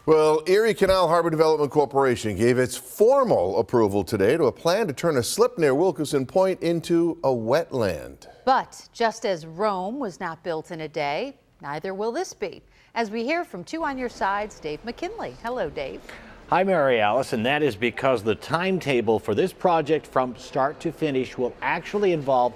Well, Erie Canal Harbor Development Corporation gave its formal approval today to a plan to turn a slip near Wilkeson Pointe into a wetland. But just as Rome was not built in a day, neither will this be. As we hear from 2 on Your Side's Dave McKinley. Hello, Dave. Hi, Mary Alice, and that is because the timetable for this project from start to finish will actually involve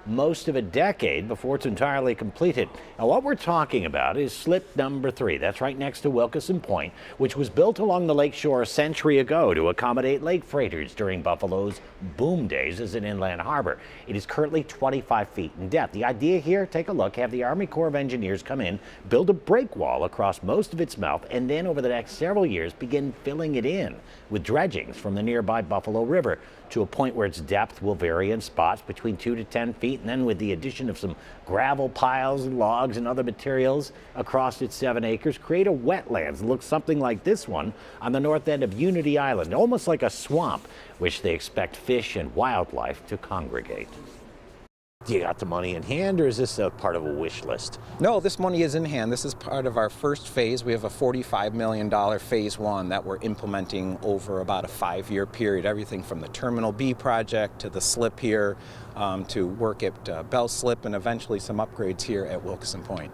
most of a decade before it's entirely completed. Now, what we're talking about is slip number 3. That's right next to Wilkeson Pointe, which was built along the lakeshore a century ago to accommodate lake freighters during Buffalo's boom days as an inland harbor. It is currently 25 feet in depth. The idea here, take a look, have the Army Corps of Engineers come in, build a break wall across most of its mouth, and then over the next several years begin filling it in with dredgings from the nearby Buffalo River to a point where its depth will vary in spots between 2 to 10 feet, and then with the addition of some gravel piles and logs and other materials across its 7 acres, create a wetlands that looks something like this one on the north end of Unity Island, almost like a swamp, which they expect fish and wildlife to congregate. Do you got the money in hand, or is this a part of a wish list? No, this money is in hand. This is part of our first phase. We have a $45 million phase 1 that we're implementing over about a 5-year period. Everything from the Terminal B project to the slip here, to work at Bell Slip, and eventually some upgrades here at Wilkeson Pointe.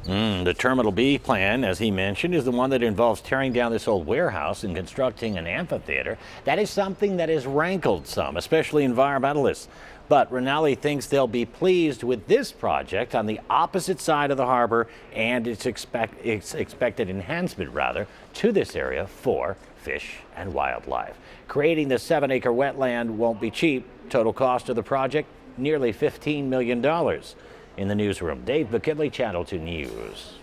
The Terminal B plan, as he mentioned, is the one that involves tearing down this old warehouse and constructing an amphitheater. That is something that has rankled some, especially environmentalists. But Rinaldi thinks they'll be pleased with this project on the opposite side of the harbor and its expected enhancement, to this area for fish and wildlife. Creating the 7-acre wetland won't be cheap. Total cost of the project, nearly $15 million. In the newsroom, Dave McKinley, Channel 2 News.